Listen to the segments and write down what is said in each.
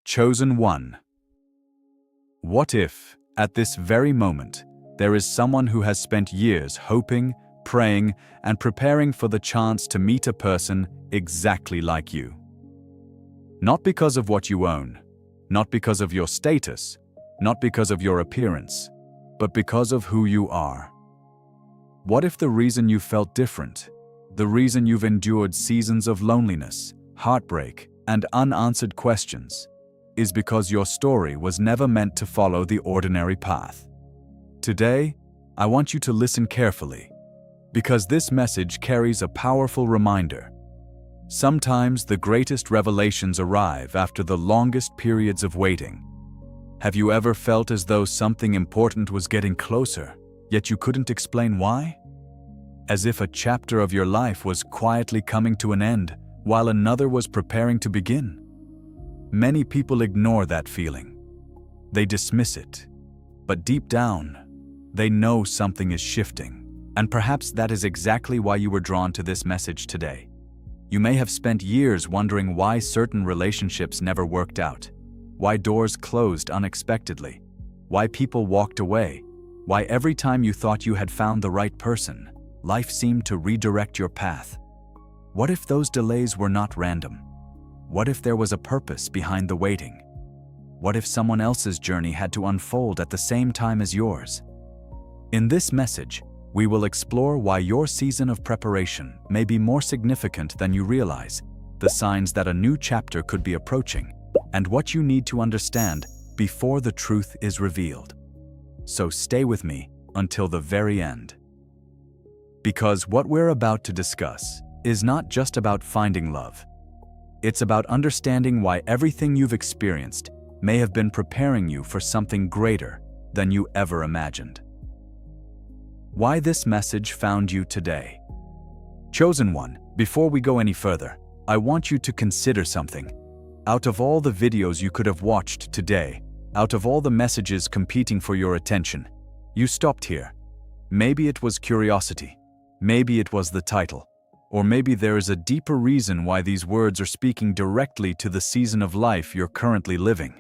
Chosen one. What if, at this very moment, there is someone who has spent years hoping, praying, and preparing for the chance to meet a person exactly like you? Not because of what you own, not because of your status, not because of your appearance, but because of who you are. What if the reason you felt different, the reason you've endured seasons of loneliness, heartbreak, and unanswered questions, is because your story was never meant to follow the ordinary path? Today, I want you to listen carefully, because this message carries a powerful reminder. Sometimes the greatest revelations arrive after the longest periods of waiting. Have you ever felt as though something important was getting closer, yet you couldn't explain why? As if a chapter of your life was quietly coming to an end while another was preparing to begin? Many people ignore that feeling. They dismiss it. But deep down, they know something is shifting. And perhaps that is exactly why you were drawn to this message today. You may have spent years wondering why certain relationships never worked out, why doors closed unexpectedly, why people walked away, why every time you thought you had found the right person, life seemed to redirect your path. What if those delays were not random? What if there was a purpose behind the waiting? What if someone else's journey had to unfold at the same time as yours? In this message, we will explore why your season of preparation may be more significant than you realize, the signs that a new chapter could be approaching, and what you need to understand before the truth is revealed. So stay with me until the very end. Because what we're about to discuss is not just about finding love. It's about understanding why everything you've experienced may have been preparing you for something greater than you ever imagined. Why this message found you today. Chosen one, before we go any further, I want you to consider something. Out of all the videos you could have watched today, out of all the messages competing for your attention, you stopped here. Maybe it was curiosity, maybe it was the title, or maybe there is a deeper reason why these words are speaking directly to the season of life you're currently living.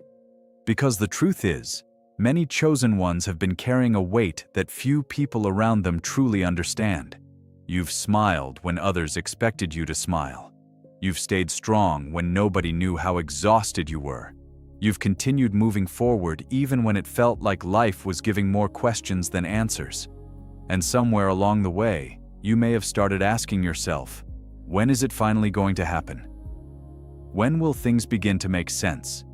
Because the truth is, many chosen ones have been carrying a weight that few people around them truly understand. You've smiled when others expected you to smile. You've stayed strong when nobody knew how exhausted you were. You've continued moving forward even when it felt like life was giving more questions than answers. And somewhere along the way, you may have started asking yourself, when is it finally going to happen? When will things begin to make sense?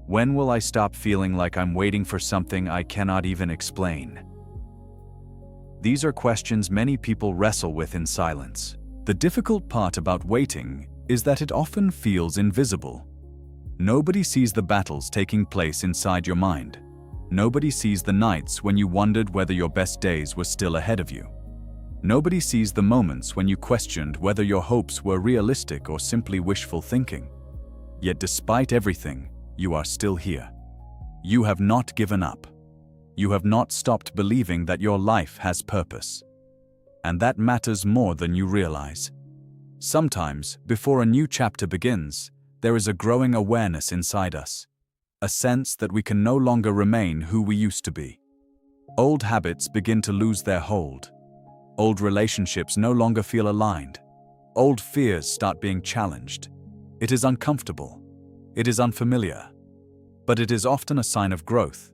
When will I stop feeling like I'm waiting for something I cannot even explain? These are questions many people wrestle with in silence. The difficult part about waiting is that it often feels invisible. Nobody sees the battles taking place inside your mind. Nobody sees the nights when you wondered whether your best days were still ahead of you. Nobody sees the moments when you questioned whether your hopes were realistic or simply wishful thinking. Yet despite everything, you are still here. You have not given up. You have not stopped believing that your life has purpose. And that matters more than you realize. Sometimes, before a new chapter begins, there is a growing awareness inside us, a sense that we can no longer remain who we used to be. Old habits begin to lose their hold. Old relationships no longer feel aligned. Old fears start being challenged. It is uncomfortable. It is unfamiliar. But it is often a sign of growth.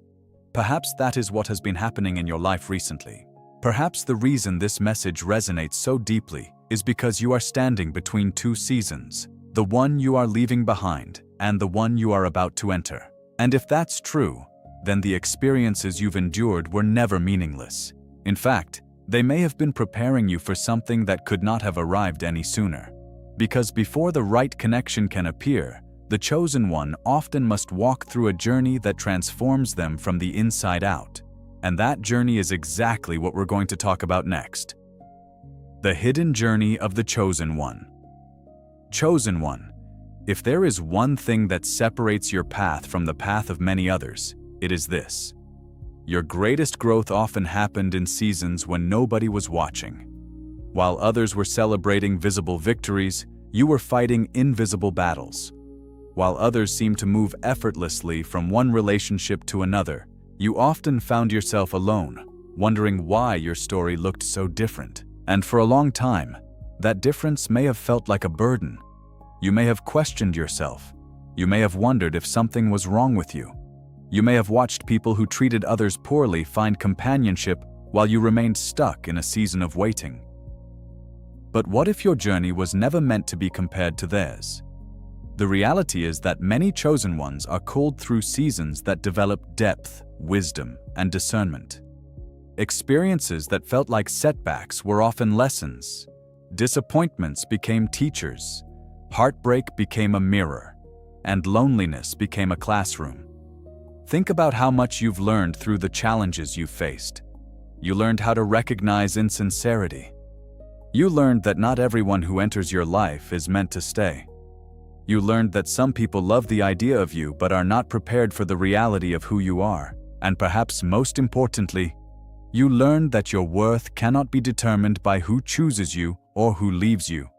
Perhaps that is what has been happening in your life recently. Perhaps the reason this message resonates so deeply is because you are standing between two seasons, the one you are leaving behind and the one you are about to enter. And if that's true, then the experiences you've endured were never meaningless. In fact, they may have been preparing you for something that could not have arrived any sooner. Because before the right connection can appear, the chosen one often must walk through a journey that transforms them from the inside out. And that journey is exactly what we're going to talk about next. The hidden journey of the chosen one. Chosen one. If there is one thing that separates your path from the path of many others, it is this. Your greatest growth often happened in seasons when nobody was watching. While others were celebrating visible victories, you were fighting invisible battles. While others seemed to move effortlessly from one relationship to another, you often found yourself alone, wondering why your story looked so different. And for a long time, that difference may have felt like a burden. You may have questioned yourself. You may have wondered if something was wrong with you. You may have watched people who treated others poorly find companionship while you remained stuck in a season of waiting. But what if your journey was never meant to be compared to theirs? The reality is that many chosen ones are called through seasons that develop depth, wisdom, and discernment. Experiences that felt like setbacks were often lessons. Disappointments became teachers. Heartbreak became a mirror. And loneliness became a classroom. Think about how much you've learned through the challenges you've faced. You learned how to recognize insincerity. You learned that not everyone who enters your life is meant to stay. You learned that some people love the idea of you but are not prepared for the reality of who you are. And perhaps most importantly, you learned that your worth cannot be determined by who chooses you or who leaves you.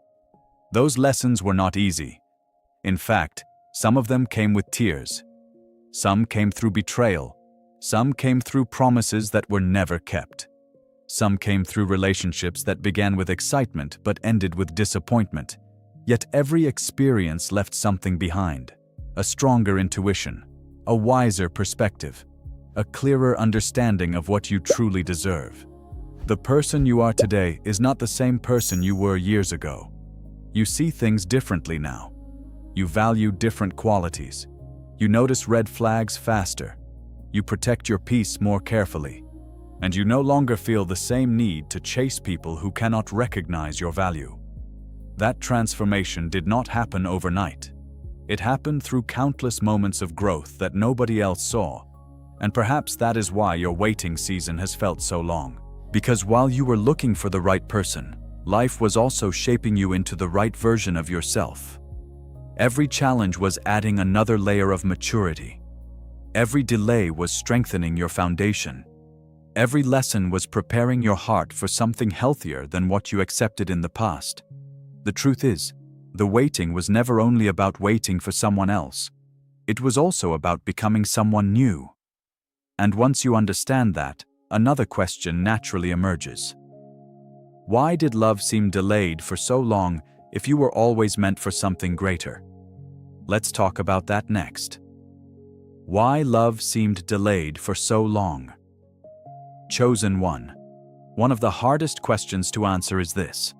Those lessons were not easy. In fact, some of them came with tears. Some came through betrayal. Some came through promises that were never kept. Some came through relationships that began with excitement but ended with disappointment. Yet every experience left something behind: a stronger intuition, a wiser perspective, a clearer understanding of what you truly deserve. The person you are today is not the same person you were years ago. You see things differently now. You value different qualities. You notice red flags faster. You protect your peace more carefully. And you no longer feel the same need to chase people who cannot recognize your value. That transformation did not happen overnight. It happened through countless moments of growth that nobody else saw. And perhaps that is why your waiting season has felt so long. Because while you were looking for the right person, life was also shaping you into the right version of yourself. Every challenge was adding another layer of maturity. Every delay was strengthening your foundation. Every lesson was preparing your heart for something healthier than what you accepted in the past. The truth is, the waiting was never only about waiting for someone else. It was also about becoming someone new. And once you understand that, another question naturally emerges. Why did love seem delayed for so long if you were always meant for something greater? Let's talk about that next. Why love seemed delayed for so long. Chosen one. One of the hardest questions to answer is this: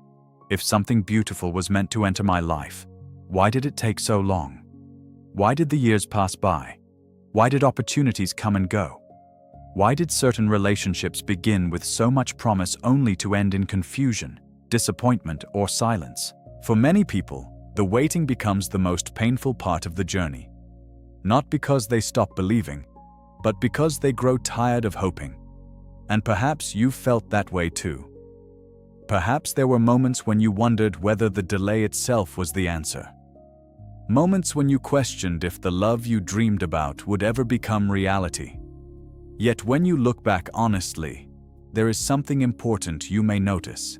if something beautiful was meant to enter my life, why did it take so long? Why did the years pass by? Why did opportunities come and go? Why did certain relationships begin with so much promise only to end in confusion, disappointment, or silence? For many people, the waiting becomes the most painful part of the journey. Not because they stop believing, but because they grow tired of hoping. And perhaps you've felt that way too. Perhaps there were moments when you wondered whether the delay itself was the answer. Moments when you questioned if the love you dreamed about would ever become reality. Yet when you look back honestly, there is something important you may notice.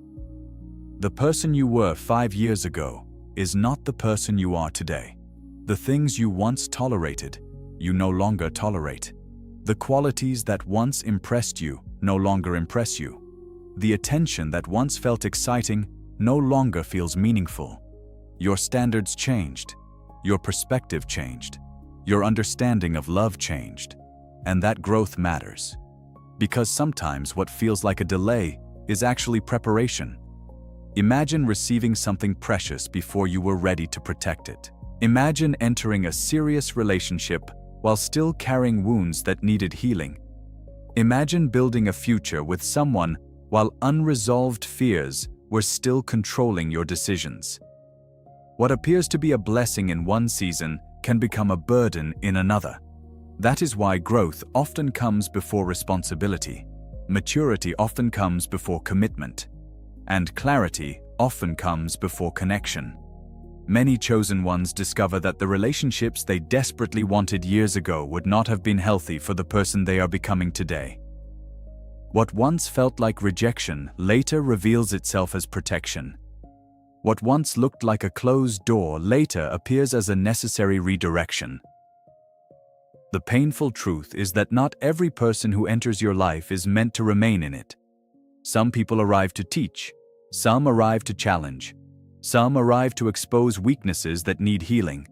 The person you were 5 years ago is not the person you are today. The things you once tolerated, you no longer tolerate. The qualities that once impressed you no longer impress you. The attention that once felt exciting no longer feels meaningful. Your standards changed. Your perspective changed. Your understanding of love changed. And that growth matters. Because sometimes what feels like a delay is actually preparation. Imagine receiving something precious before you were ready to protect it. Imagine entering a serious relationship while still carrying wounds that needed healing. Imagine building a future with someone while unresolved fears were still controlling your decisions. What appears to be a blessing in one season can become a burden in another. That is why growth often comes before responsibility, maturity often comes before commitment, and clarity often comes before connection. Many chosen ones discover that the relationships they desperately wanted years ago would not have been healthy for the person they are becoming today. What once felt like rejection later reveals itself as protection. What once looked like a closed door later appears as a necessary redirection. The painful truth is that not every person who enters your life is meant to remain in it. Some people arrive to teach, some arrive to challenge, some arrive to expose weaknesses that need healing,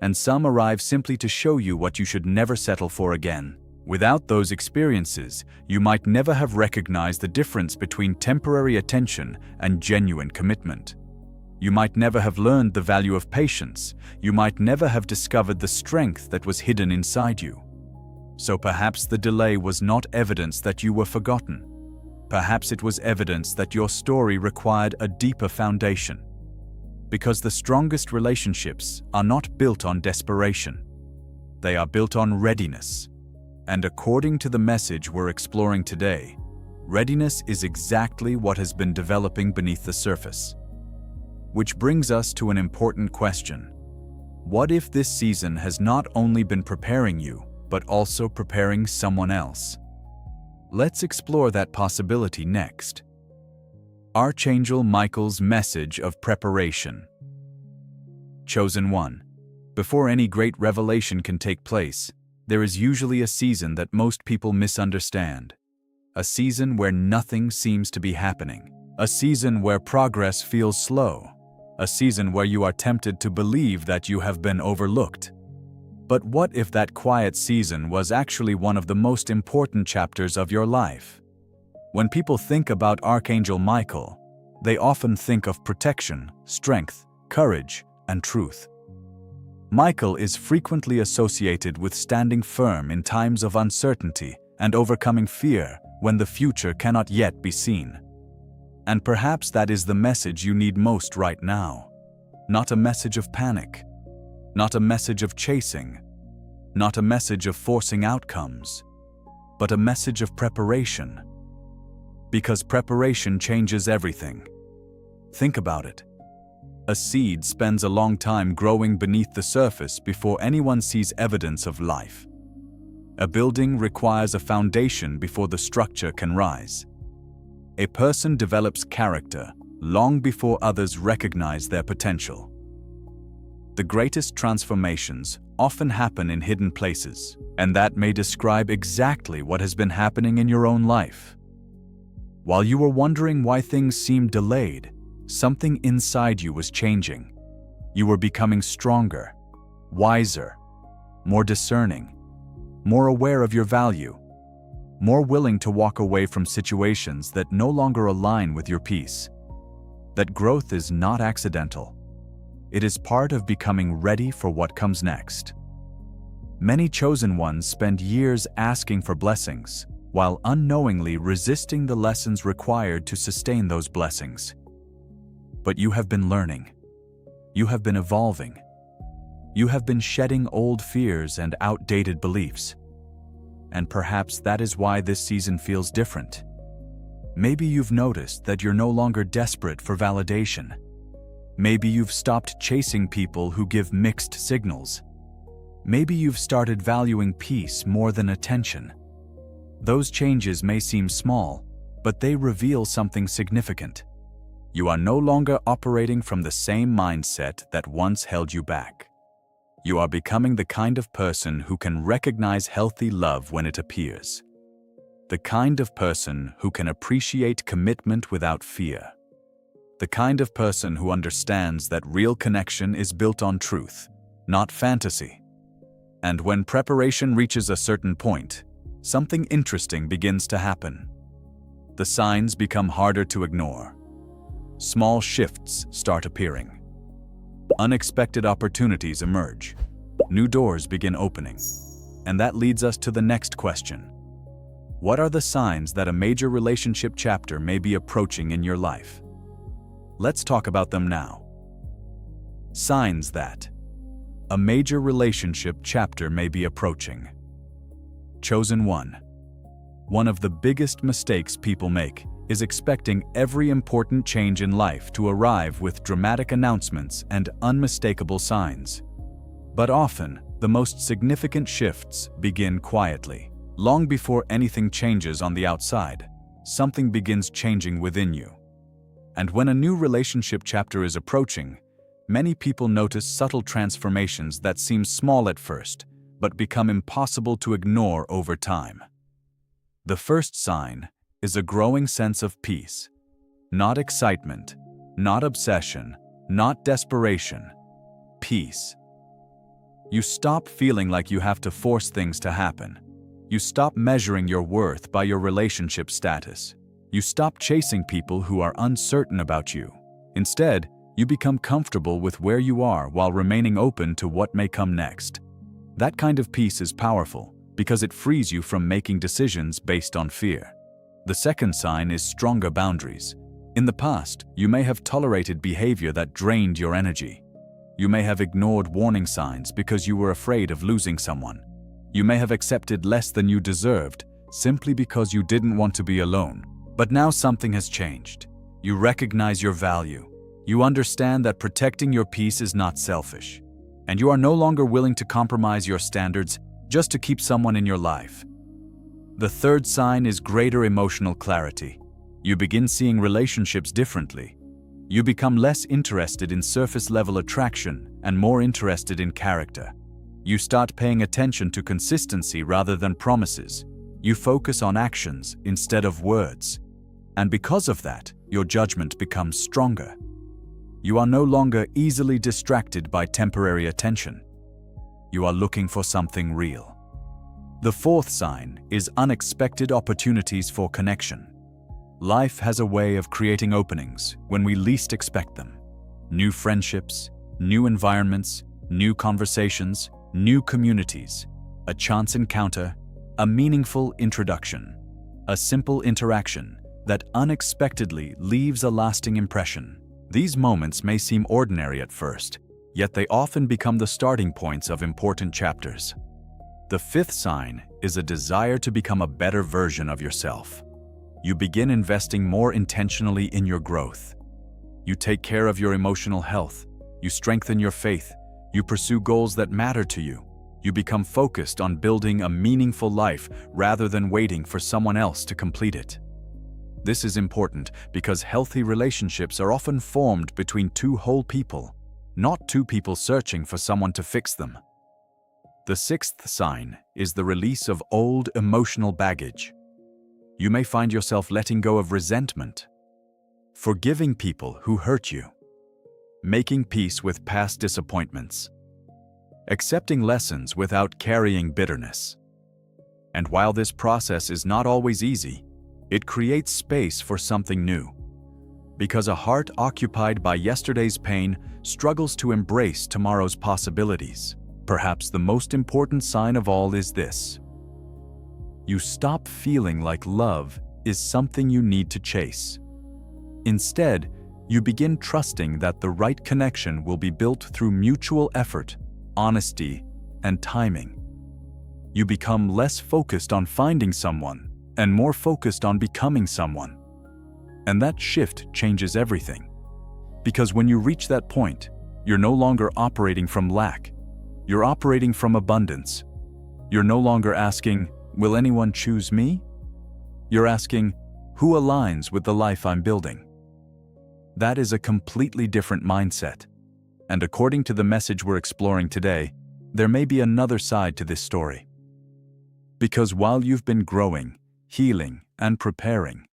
and some arrive simply to show you what you should never settle for again. Without those experiences, you might never have recognized the difference between temporary attention and genuine commitment. You might never have learned the value of patience. You might never have discovered the strength that was hidden inside you. So perhaps the delay was not evidence that you were forgotten. Perhaps it was evidence that your story required a deeper foundation. Because the strongest relationships are not built on desperation. They are built on readiness. And according to the message we're exploring today, readiness is exactly what has been developing beneath the surface. Which brings us to an important question. What if this season has not only been preparing you, but also preparing someone else? Let's explore that possibility next. Archangel Michael's message of preparation. Chosen one. Before any great revelation can take place, there is usually a season that most people misunderstand. A season where nothing seems to be happening. A season where progress feels slow. A season where you are tempted to believe that you have been overlooked. But what if that quiet season was actually one of the most important chapters of your life? When people think about Archangel Michael, they often think of protection, strength, courage, and truth. Michael is frequently associated with standing firm in times of uncertainty and overcoming fear when the future cannot yet be seen. And perhaps that is the message you need most right now. Not a message of panic, not a message of chasing, not a message of forcing outcomes, but a message of preparation. Because preparation changes everything. Think about it. A seed spends a long time growing beneath the surface before anyone sees evidence of life. A building requires a foundation before the structure can rise. A person develops character long before others recognize their potential. The greatest transformations often happen in hidden places, and that may describe exactly what has been happening in your own life. While you were wondering why things seemed delayed, something inside you was changing. You were becoming stronger, wiser, more discerning, more aware of your value, more willing to walk away from situations that no longer align with your peace. That growth is not accidental. It is part of becoming ready for what comes next. Many chosen ones spend years asking for blessings, while unknowingly resisting the lessons required to sustain those blessings. But you have been learning. You have been evolving. You have been shedding old fears and outdated beliefs. And perhaps that is why this season feels different. Maybe you've noticed that you're no longer desperate for validation. Maybe you've stopped chasing people who give mixed signals. Maybe you've started valuing peace more than attention. Those changes may seem small, but they reveal something significant. You are no longer operating from the same mindset that once held you back. You are becoming the kind of person who can recognize healthy love when it appears. The kind of person who can appreciate commitment without fear. The kind of person who understands that real connection is built on truth, not fantasy. And when preparation reaches a certain point, something interesting begins to happen. The signs become harder to ignore. Small shifts start appearing. Unexpected opportunities emerge. New doors begin opening. And that leads us to the next question. What are the signs that a major relationship chapter may be approaching in your life? Let's talk about them now. Signs that a major relationship chapter may be approaching. Chosen one. One of the biggest mistakes people make is expecting every important change in life to arrive with dramatic announcements and unmistakable signs. But often, the most significant shifts begin quietly. Long before anything changes on the outside, something begins changing within you. And when a new relationship chapter is approaching, many people notice subtle transformations that seem small at first, but become impossible to ignore over time. The first sign is a growing sense of peace. Not excitement, not obsession, not desperation. Peace. You stop feeling like you have to force things to happen. You stop measuring your worth by your relationship status. You stop chasing people who are uncertain about you. Instead, you become comfortable with where you are while remaining open to what may come next. That kind of peace is powerful because it frees you from making decisions based on fear. The second sign is stronger boundaries. In the past, you may have tolerated behavior that drained your energy. You may have ignored warning signs because you were afraid of losing someone. You may have accepted less than you deserved simply because you didn't want to be alone. But now something has changed. You recognize your value. You understand that protecting your peace is not selfish. And you are no longer willing to compromise your standards just to keep someone in your life. The third sign is greater emotional clarity. You begin seeing relationships differently. You become less interested in surface-level attraction and more interested in character. You start paying attention to consistency rather than promises. You focus on actions instead of words. And because of that, your judgment becomes stronger. You are no longer easily distracted by temporary attention. You are looking for something real. The fourth sign is unexpected opportunities for connection. Life has a way of creating openings when we least expect them. New friendships, new environments, new conversations, new communities, a chance encounter, a meaningful introduction, a simple interaction that unexpectedly leaves a lasting impression. These moments may seem ordinary at first, yet they often become the starting points of important chapters. The fifth sign is a desire to become a better version of yourself. You begin investing more intentionally in your growth. You take care of your emotional health. You strengthen your faith. You pursue goals that matter to you. You become focused on building a meaningful life rather than waiting for someone else to complete it. This is important because healthy relationships are often formed between two whole people, not two people searching for someone to fix them. The sixth sign is the release of old emotional baggage. You may find yourself letting go of resentment, forgiving people who hurt you, making peace with past disappointments, accepting lessons without carrying bitterness. And while this process is not always easy, it creates space for something new. Because a heart occupied by yesterday's pain struggles to embrace tomorrow's possibilities. Perhaps the most important sign of all is this. You stop feeling like love is something you need to chase. Instead, you begin trusting that the right connection will be built through mutual effort, honesty, and timing. You become less focused on finding someone and more focused on becoming someone. And that shift changes everything. Because when you reach that point, you're no longer operating from lack. You're operating from abundance. You're no longer asking, will anyone choose me? You're asking, who aligns with the life I'm building? That is a completely different mindset. And according to the message we're exploring today, there may be another side to this story. Because while you've been growing, healing, and preparing,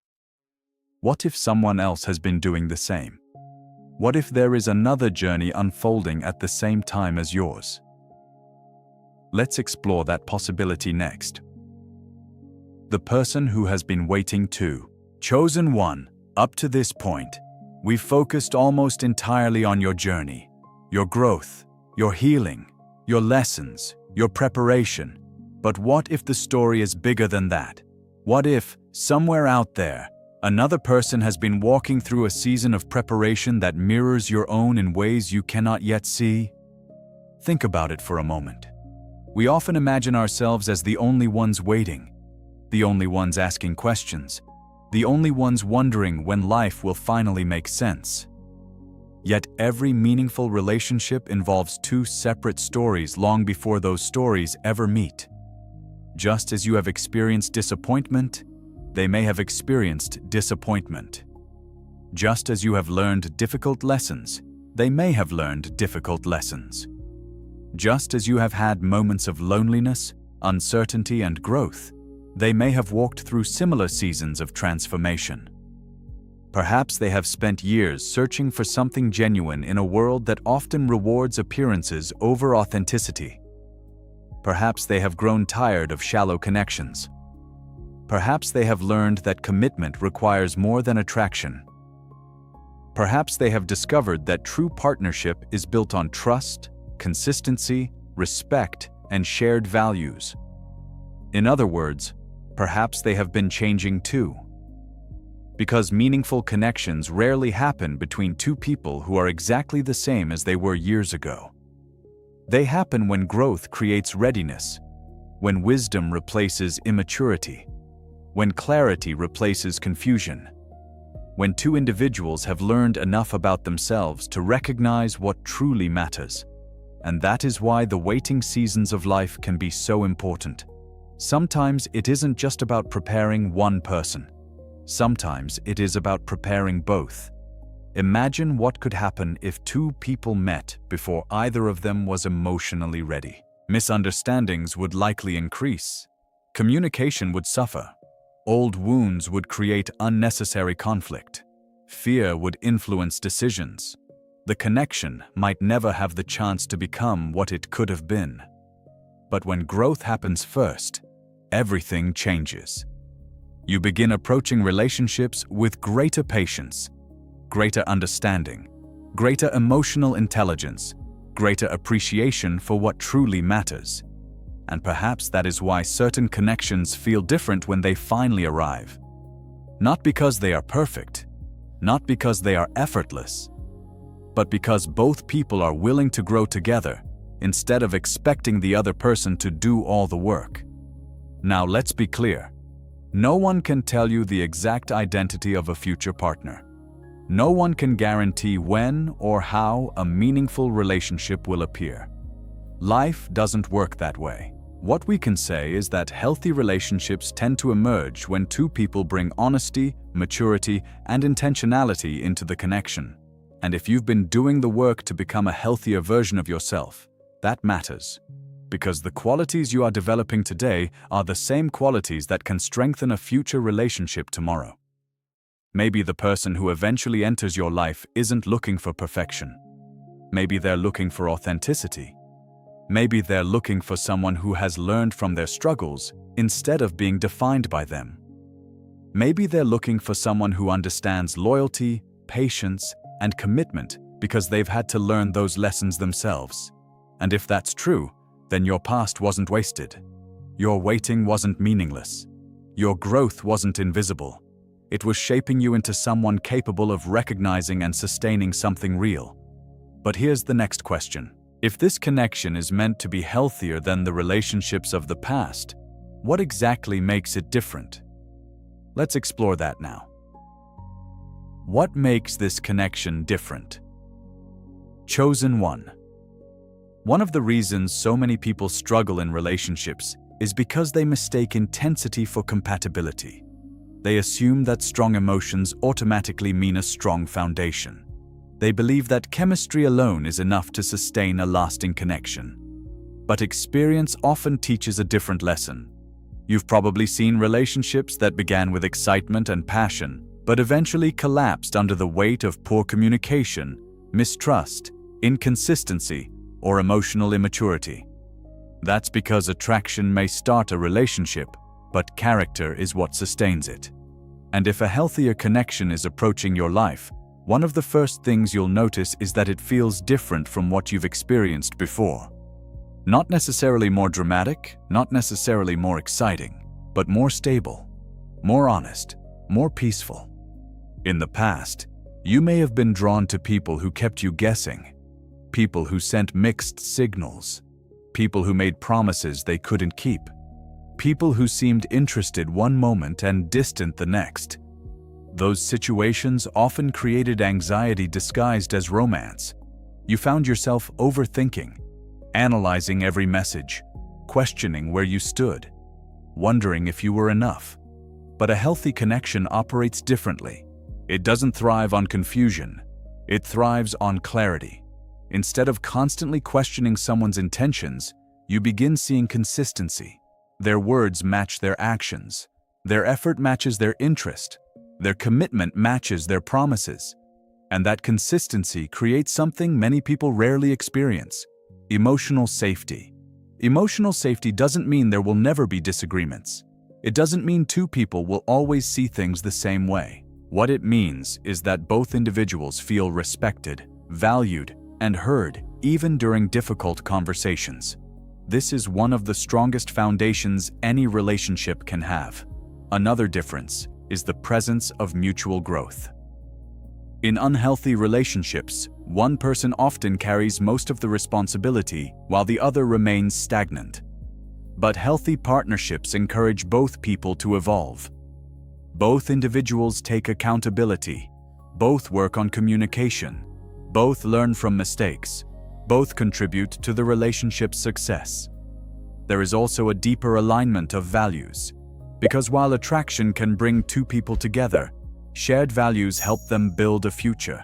what if someone else has been doing the same? What if there is another journey unfolding at the same time as yours? Let's explore that possibility next. The person who has been waiting too. Chosen one, up to this point, we've focused almost entirely on your journey, your growth, your healing, your lessons, your preparation. But what if the story is bigger than that? What if, somewhere out there, another person has been walking through a season of preparation that mirrors your own in ways you cannot yet see? Think about it for a moment. We often imagine ourselves as the only ones waiting, the only ones asking questions, the only ones wondering when life will finally make sense. Yet every meaningful relationship involves two separate stories long before those stories ever meet. Just as you have experienced disappointment, they may have experienced disappointment. Just as you have learned difficult lessons, they may have learned difficult lessons. Just as you have had moments of loneliness, uncertainty, and growth, they may have walked through similar seasons of transformation. Perhaps they have spent years searching for something genuine in a world that often rewards appearances over authenticity. Perhaps they have grown tired of shallow connections. Perhaps they have learned that commitment requires more than attraction. Perhaps they have discovered that true partnership is built on trust, consistency, respect, and shared values. In other words, perhaps they have been changing too. Because meaningful connections rarely happen between two people who are exactly the same as they were years ago. They happen when growth creates readiness, when wisdom replaces immaturity, when clarity replaces confusion, when two individuals have learned enough about themselves to recognize what truly matters. And that is why the waiting seasons of life can be so important. Sometimes it isn't just about preparing one person. Sometimes it is about preparing both. Imagine what could happen if two people met before either of them was emotionally ready. Misunderstandings would likely increase. Communication would suffer. Old wounds would create unnecessary conflict. Fear would influence decisions. The connection might never have the chance to become what it could have been. But when growth happens first, everything changes. You begin approaching relationships with greater patience, greater understanding, greater emotional intelligence, greater appreciation for what truly matters. And perhaps that is why certain connections feel different when they finally arrive. Not because they are perfect, not because they are effortless, but because both people are willing to grow together instead of expecting the other person to do all the work. Now let's be clear. No one can tell you the exact identity of a future partner. No one can guarantee when or how a meaningful relationship will appear. Life doesn't work that way. What we can say is that healthy relationships tend to emerge when two people bring honesty, maturity, and intentionality into the connection. And if you've been doing the work to become a healthier version of yourself, that matters. Because the qualities you are developing today are the same qualities that can strengthen a future relationship tomorrow. Maybe the person who eventually enters your life isn't looking for perfection. Maybe they're looking for authenticity. Maybe they're looking for someone who has learned from their struggles instead of being defined by them. Maybe they're looking for someone who understands loyalty, patience, and commitment because they've had to learn those lessons themselves. And if that's true, then your past wasn't wasted. Your waiting wasn't meaningless. Your growth wasn't invisible. It was shaping you into someone capable of recognizing and sustaining something real. But here's the next question. If this connection is meant to be healthier than the relationships of the past, what exactly makes it different? Let's explore that now. What makes this connection different? Chosen one. One of the reasons so many people struggle in relationships is because they mistake intensity for compatibility. They assume that strong emotions automatically mean a strong foundation. They believe that chemistry alone is enough to sustain a lasting connection. But experience often teaches a different lesson. You've probably seen relationships that began with excitement and passion, but eventually collapsed under the weight of poor communication, mistrust, inconsistency, or emotional immaturity. That's because attraction may start a relationship, but character is what sustains it. And if a healthier connection is approaching your life, one of the first things you'll notice is that it feels different from what you've experienced before. Not necessarily more dramatic, not necessarily more exciting, but more stable, more honest, more peaceful. In the past, you may have been drawn to people who kept you guessing, people who sent mixed signals, people who made promises they couldn't keep, people who seemed interested one moment and distant the next. Those situations often created anxiety disguised as romance. You found yourself overthinking, analyzing every message, questioning where you stood, wondering if you were enough. But a healthy connection operates differently. It doesn't thrive on confusion. It thrives on clarity. Instead of constantly questioning someone's intentions, you begin seeing consistency. Their words match their actions. Their effort matches their interest. Their commitment matches their promises. And that consistency creates something many people rarely experience: emotional safety. Emotional safety doesn't mean there will never be disagreements. It doesn't mean two people will always see things the same way. What it means is that both individuals feel respected, valued, and heard, even during difficult conversations. This is one of the strongest foundations any relationship can have. Another difference is the presence of mutual growth. In unhealthy relationships, one person often carries most of the responsibility while the other remains stagnant. But healthy partnerships encourage both people to evolve. Both individuals take accountability. Both work on communication. Both learn from mistakes. Both contribute to the relationship's success. There is also a deeper alignment of values. Because while attraction can bring two people together, shared values help them build a future.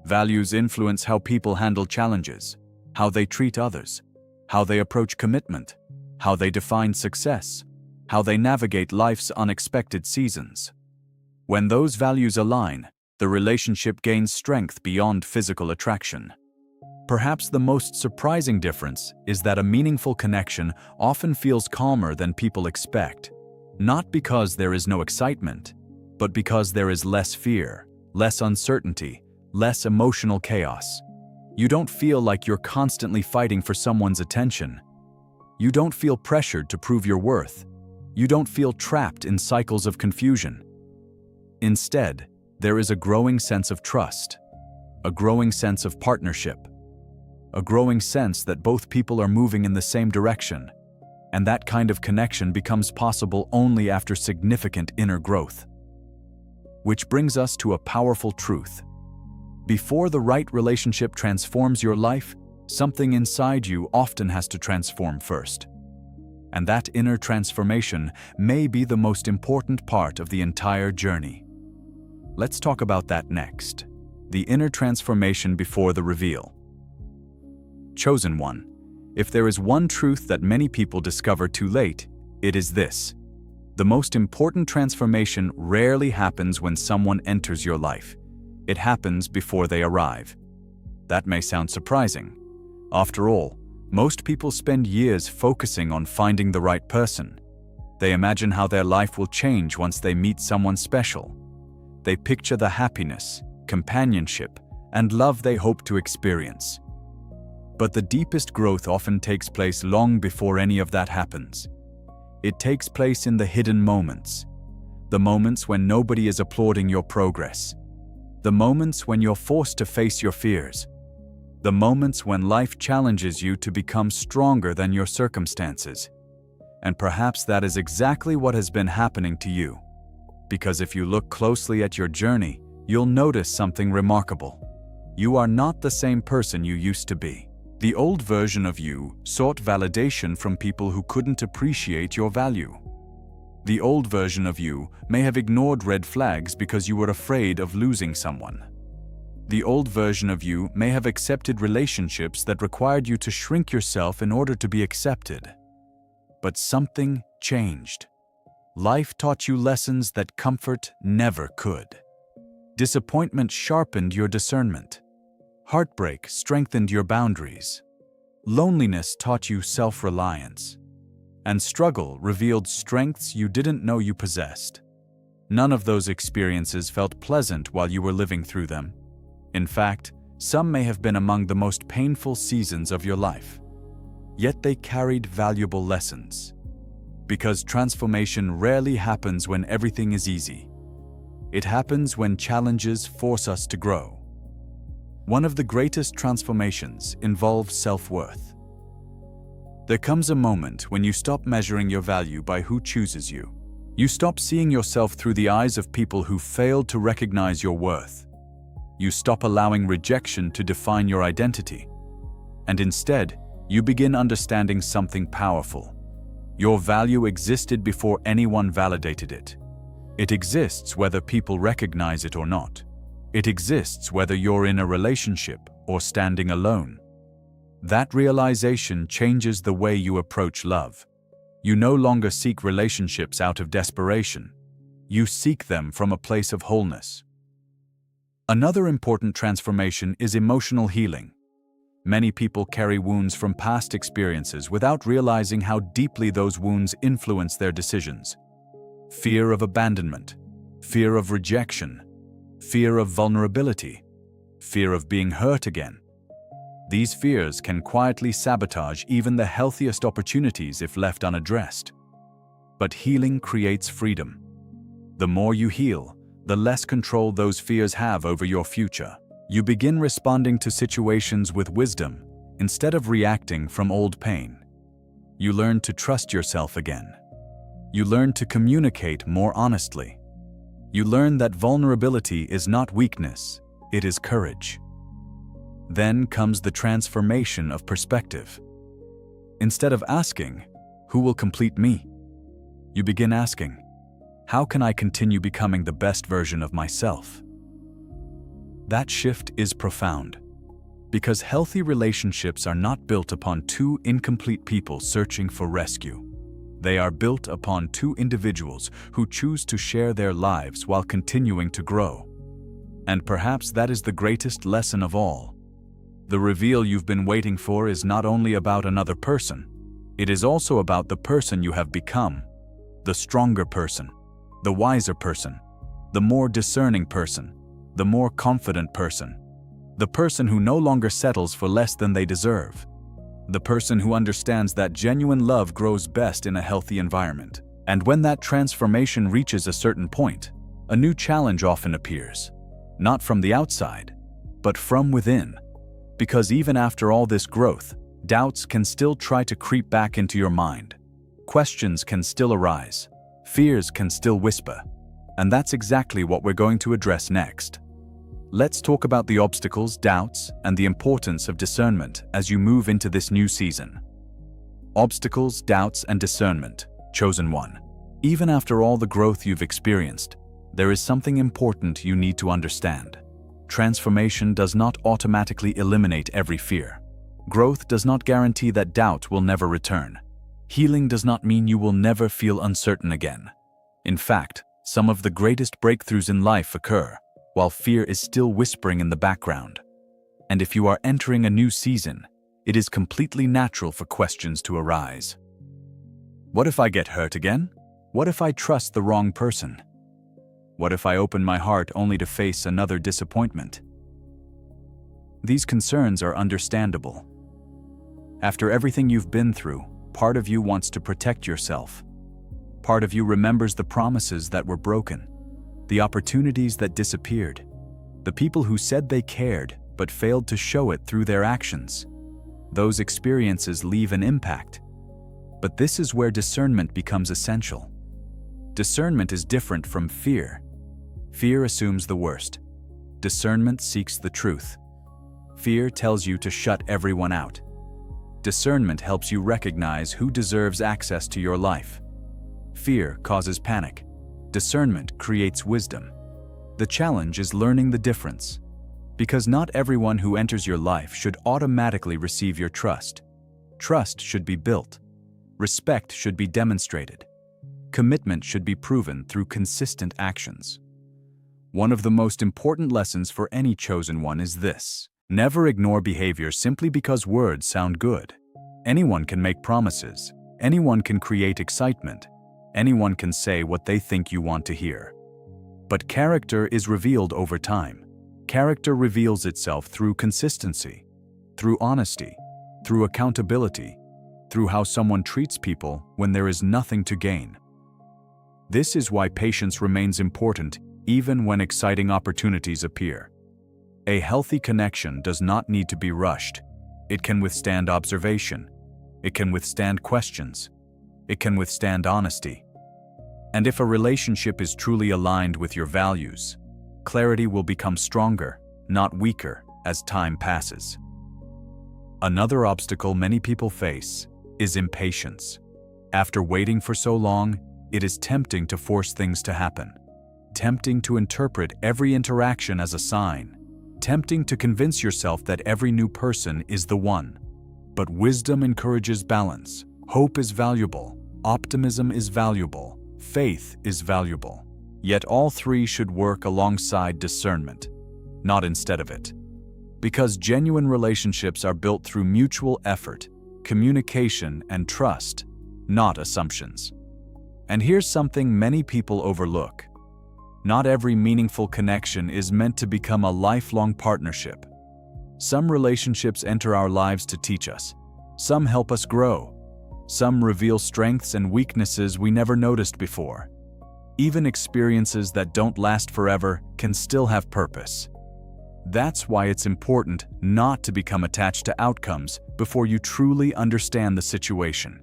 Values influence how people handle challenges, how they treat others, how they approach commitment, how they define success, how they navigate life's unexpected seasons. When those values align, the relationship gains strength beyond physical attraction. Perhaps the most surprising difference is that a meaningful connection often feels calmer than people expect. Not because there is no excitement, but because there is less fear, less uncertainty, less emotional chaos. You don't feel like you're constantly fighting for someone's attention. You don't feel pressured to prove your worth. You don't feel trapped in cycles of confusion. Instead, there is a growing sense of trust, a growing sense of partnership, a growing sense that both people are moving in the same direction, and that kind of connection becomes possible only after significant inner growth. Which brings us to a powerful truth. Before the right relationship transforms your life, something inside you often has to transform first. And that inner transformation may be the most important part of the entire journey. Let's talk about that next. The inner transformation before the reveal. Chosen one. If there is one truth that many people discover too late, it is this: the most important transformation rarely happens when someone enters your life. It happens before they arrive. That may sound surprising. After all, most people spend years focusing on finding the right person. They imagine how their life will change once they meet someone special. They picture the happiness, companionship, and love they hope to experience. But the deepest growth often takes place long before any of that happens. It takes place in the hidden moments. The moments when nobody is applauding your progress. The moments when you're forced to face your fears. The moments when life challenges you to become stronger than your circumstances. And perhaps that is exactly what has been happening to you. Because if you look closely at your journey, you'll notice something remarkable. You are not the same person you used to be. The old version of you sought validation from people who couldn't appreciate your value. The old version of you may have ignored red flags because you were afraid of losing someone. The old version of you may have accepted relationships that required you to shrink yourself in order to be accepted. But something changed. Life taught you lessons that comfort never could. Disappointment sharpened your discernment. Heartbreak strengthened your boundaries. Loneliness taught you self-reliance. And struggle revealed strengths you didn't know you possessed. None of those experiences felt pleasant while you were living through them. In fact, some may have been among the most painful seasons of your life. Yet they carried valuable lessons. Because transformation rarely happens when everything is easy. It happens when challenges force us to grow. One of the greatest transformations involves self-worth. There comes a moment when you stop measuring your value by who chooses you. You stop seeing yourself through the eyes of people who failed to recognize your worth. You stop allowing rejection to define your identity. And instead, you begin understanding something powerful. Your value existed before anyone validated it. It exists whether people recognize it or not. It exists whether you're in a relationship or standing alone. That realization changes the way you approach love. You no longer seek relationships out of desperation. You seek them from a place of wholeness. Another important transformation is emotional healing. Many people carry wounds from past experiences without realizing how deeply those wounds influence their decisions. Fear of abandonment, fear of rejection, fear of vulnerability, fear of being hurt again. These fears can quietly sabotage even the healthiest opportunities if left unaddressed. But healing creates freedom. The more you heal, the less control those fears have over your future. You begin responding to situations with wisdom instead of reacting from old pain. You learn to trust yourself again. You learn to communicate more honestly. You learn that vulnerability is not weakness, it is courage. Then comes the transformation of perspective. Instead of asking, "Who will complete me?" you begin asking, "How can I continue becoming the best version of myself?" That shift is profound, because healthy relationships are not built upon two incomplete people searching for rescue. They are built upon two individuals who choose to share their lives while continuing to grow. And perhaps that is the greatest lesson of all. The reveal you've been waiting for is not only about another person, it is also about the person you have become, the stronger person, the wiser person, the more discerning person, the more confident person, the person who no longer settles for less than they deserve, the person who understands that genuine love grows best in a healthy environment. And when that transformation reaches a certain point, a new challenge often appears, not from the outside, but from within. Because even after all this growth, doubts can still try to creep back into your mind. Questions can still arise. Fears can still whisper. And that's exactly what we're going to address next. Let's talk about the obstacles, doubts, and the importance of discernment as you move into this new season. Obstacles, doubts, and discernment. Chosen one. Even after all the growth you've experienced, there is something important you need to understand. Transformation does not automatically eliminate every fear. Growth does not guarantee that doubt will never return. Healing does not mean you will never feel uncertain again. In fact, some of the greatest breakthroughs in life occur while fear is still whispering in the background. And if you are entering a new season, it is completely natural for questions to arise. What if I get hurt again? What if I trust the wrong person? What if I open my heart only to face another disappointment? These concerns are understandable. After everything you've been through, part of you wants to protect yourself. Part of you remembers the promises that were broken, the opportunities that disappeared, the people who said they cared but failed to show it through their actions. Those experiences leave an impact. But this is where discernment becomes essential. Discernment is different from fear. Fear assumes the worst. Discernment seeks the truth. Fear tells you to shut everyone out. Discernment helps you recognize who deserves access to your life. Fear causes panic. Discernment creates wisdom. The challenge is learning the difference. Because not everyone who enters your life should automatically receive your trust. Trust should be built. Respect should be demonstrated. Commitment should be proven through consistent actions. One of the most important lessons for any chosen one is this: never ignore behavior simply because words sound good. Anyone can make promises. Anyone can create excitement. Anyone can say what they think you want to hear. But character is revealed over time. Character reveals itself through consistency, through honesty, through accountability, through how someone treats people when there is nothing to gain. This is why patience remains important even when exciting opportunities appear. A healthy connection does not need to be rushed. It can withstand observation. It can withstand questions. It can withstand honesty. And if a relationship is truly aligned with your values, clarity will become stronger, not weaker, as time passes. Another obstacle many people face is impatience. After waiting for so long, it is tempting to force things to happen. tempting to interpret every interaction as a sign, tempting to convince yourself that every new person is the one. But wisdom encourages balance. Hope is valuable. Optimism is valuable. Faith is valuable. Yet all three should work alongside discernment, not instead of it. Because genuine relationships are built through mutual effort, communication, and trust, not assumptions. And here's something many people overlook. Not every meaningful connection is meant to become a lifelong partnership. Some relationships enter our lives to teach us. Some help us grow. Some reveal strengths and weaknesses we never noticed before. Even experiences that don't last forever can still have purpose. That's why it's important not to become attached to outcomes before you truly understand the situation.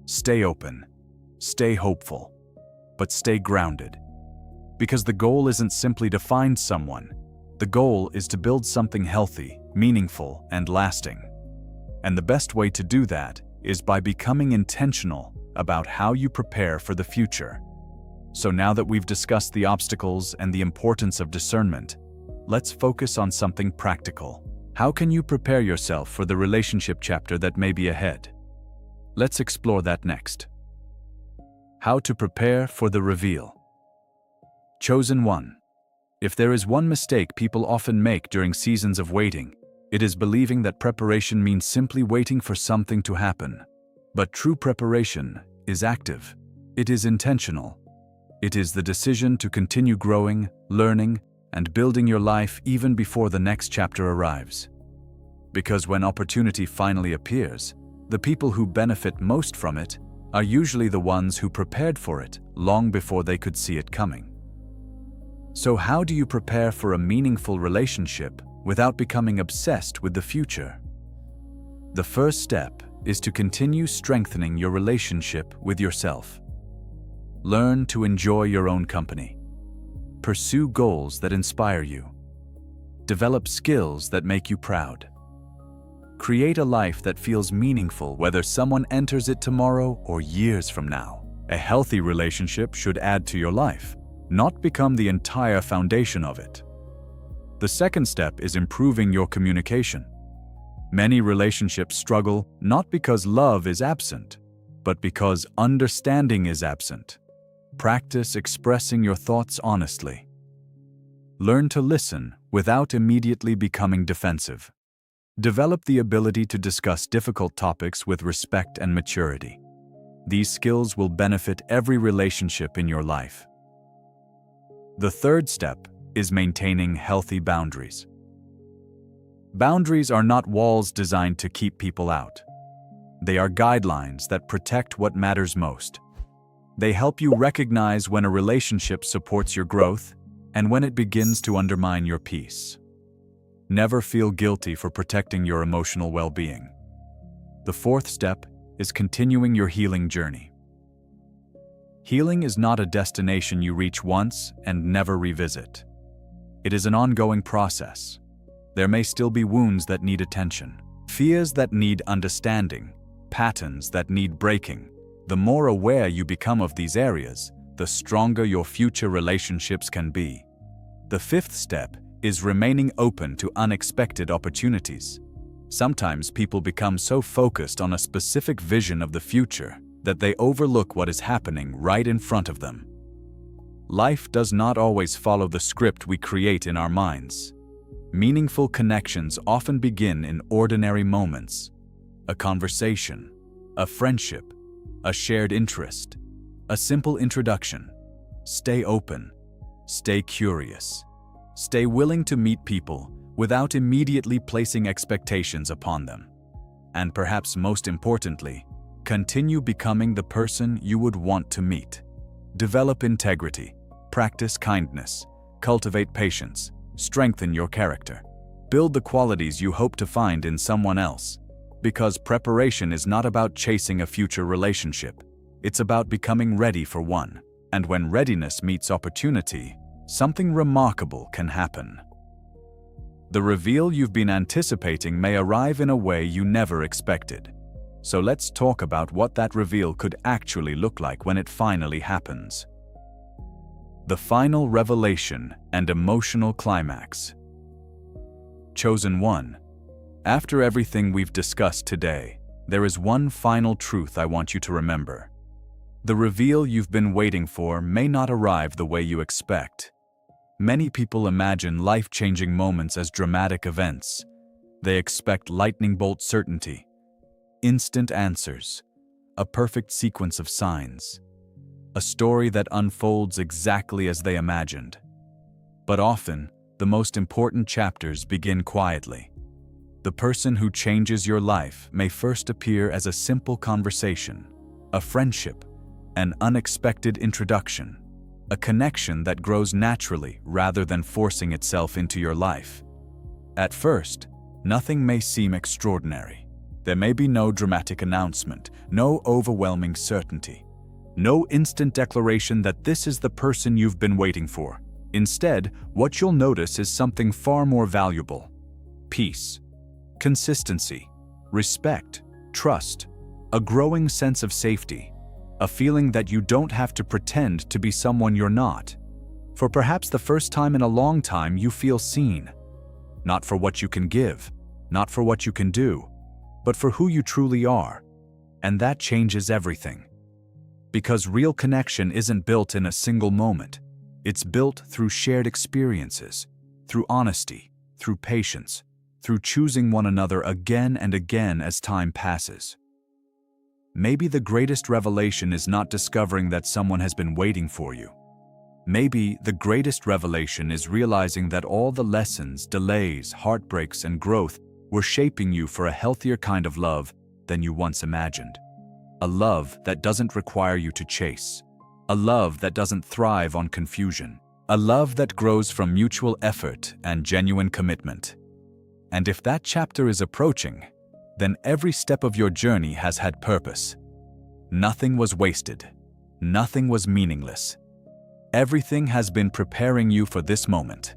Stay open, stay hopeful, but stay grounded. Because the goal isn't simply to find someone. The goal is to build something healthy, meaningful, and lasting. And the best way to do that is by becoming intentional about how you prepare for the future. So now that we've discussed the obstacles and the importance of discernment, let's focus on something practical. How can you prepare yourself for the relationship chapter that may be ahead? Let's explore that next. How to prepare for the reveal. Chosen one. If there is one mistake people often make during seasons of waiting, it is believing that preparation means simply waiting for something to happen. But true preparation is active. It is intentional. It is the decision to continue growing, learning, and building your life even before the next chapter arrives. Because when opportunity finally appears, the people who benefit most from it are usually the ones who prepared for it long before they could see it coming. So how do you prepare for a meaningful relationship without becoming obsessed with the future? The first step is to continue strengthening your relationship with yourself. Learn to enjoy your own company. Pursue goals that inspire you. Develop skills that make you proud. Create a life that feels meaningful whether someone enters it tomorrow or years from now. A healthy relationship should add to your life, not become the entire foundation of it. The second step is improving your communication. Many relationships struggle not because love is absent, but because understanding is absent. Practice expressing your thoughts honestly. Learn to listen without immediately becoming defensive. Develop the ability to discuss difficult topics with respect and maturity. These skills will benefit every relationship in your life. The third step is maintaining healthy boundaries. Boundaries are not walls designed to keep people out. They are guidelines that protect what matters most. They help you recognize when a relationship supports your growth and when it begins to undermine your peace. Never feel guilty for protecting your emotional well-being. The fourth step is continuing your healing journey. Healing is not a destination you reach once and never revisit. It is an ongoing process. There may still be wounds that need attention, fears that need understanding, patterns that need breaking. The more aware you become of these areas, the stronger your future relationships can be. The fifth step is remaining open to unexpected opportunities. Sometimes people become so focused on a specific vision of the future that they overlook what is happening right in front of them. Life does not always follow the script we create in our minds. Meaningful connections often begin in ordinary moments. A conversation, a friendship, a shared interest, a simple introduction. Stay open, stay curious, stay willing to meet people without immediately placing expectations upon them. And perhaps most importantly, continue becoming the person you would want to meet. Develop integrity, practice kindness, cultivate patience, strengthen your character. Build the qualities you hope to find in someone else. Because preparation is not about chasing a future relationship. It's about becoming ready for one. And when readiness meets opportunity, something remarkable can happen. The reveal you've been anticipating may arrive in a way you never expected. So let's talk about what that reveal could actually look like when it finally happens. the final revelation and emotional climax. Chosen one, after everything we've discussed today, there is one final truth I want you to remember. The reveal you've been waiting for may not arrive the way you expect. Many people imagine life-changing moments as dramatic events. They expect lightning bolt certainty, instant answers, a perfect sequence of signs, a story that unfolds exactly as they imagined. But often, the most important chapters begin quietly. The person who changes your life may first appear as a simple conversation, a friendship, an unexpected introduction, a connection that grows naturally rather than forcing itself into your life. At first, nothing may seem extraordinary. There may be no dramatic announcement, no overwhelming certainty, no instant declaration that this is the person you've been waiting for. Instead, what you'll notice is something far more valuable: peace, consistency, respect, trust, a growing sense of safety, a feeling that you don't have to pretend to be someone you're not. For perhaps the first time in a long time, you feel seen. Not for what you can give, not for what you can do, but for who you truly are. And that changes everything. Because real connection isn't built in a single moment. It's built through shared experiences, through honesty, through patience, through choosing one another again and again as time passes. Maybe the greatest revelation is not discovering that someone has been waiting for you. Maybe the greatest revelation is realizing that all the lessons, delays, heartbreaks, and growth were shaping you for a healthier kind of love than you once imagined. A love that doesn't require you to chase. A love that doesn't thrive on confusion. A love that grows from mutual effort and genuine commitment. And if that chapter is approaching, then every step of your journey has had purpose. Nothing was wasted. Nothing was meaningless. Everything has been preparing you for this moment.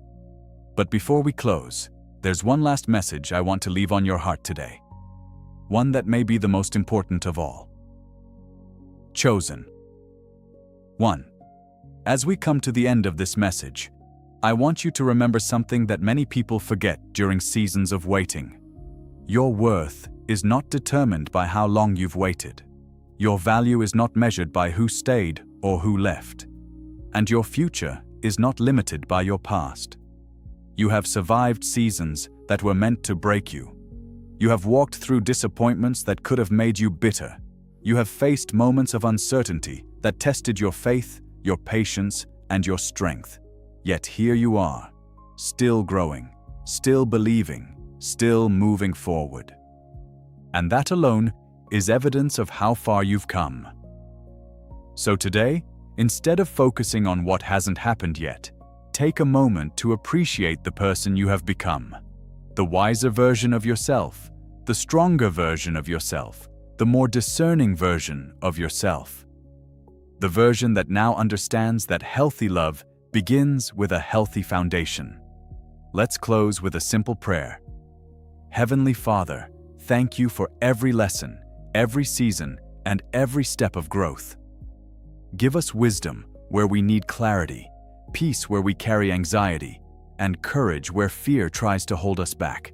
But before we close, there's one last message I want to leave on your heart today. One that may be the most important of all. Chosen. 1. As we come to the end of this message, I want you to remember something that many people forget during seasons of waiting. Your worth is not determined by how long you've waited. Your value is not measured by who stayed or who left. And your future is not limited by your past. You have survived seasons that were meant to break you. You have walked through disappointments that could have made you bitter. You have faced moments of uncertainty that tested your faith, your patience, and your strength. Yet here you are, still growing, still believing, still moving forward. And that alone is evidence of how far you've come. So today, instead of focusing on what hasn't happened yet, take a moment to appreciate the person you have become. The wiser version of yourself, the stronger version of yourself, the more discerning version of yourself. The version that now understands that healthy love begins with a healthy foundation. Let's close with a simple prayer. Heavenly Father, thank you for every lesson, every season, and every step of growth. Give us wisdom where we need clarity, peace where we carry anxiety, and courage where fear tries to hold us back.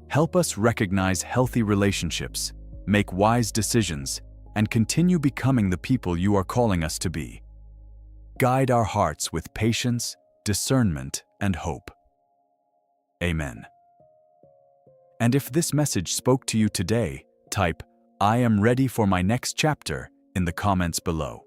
Help us recognize healthy relationships, make wise decisions, and continue becoming the people you are calling us to be. Guide our hearts with patience, discernment, and hope. Amen. And if this message spoke to you today, type, "I am ready for my next chapter" in the comments below.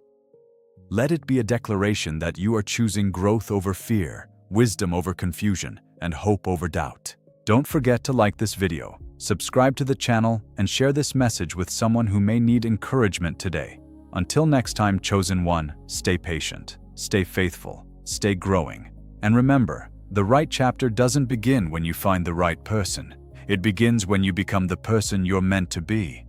Let it be a declaration that you are choosing growth over fear, wisdom over confusion, and hope over doubt. Don't forget to like this video, subscribe to the channel, and share this message with someone who may need encouragement today. Until next time, Chosen One, stay patient, stay faithful, stay growing. And remember, the right chapter doesn't begin when you find the right person. It begins when you become the person you're meant to be.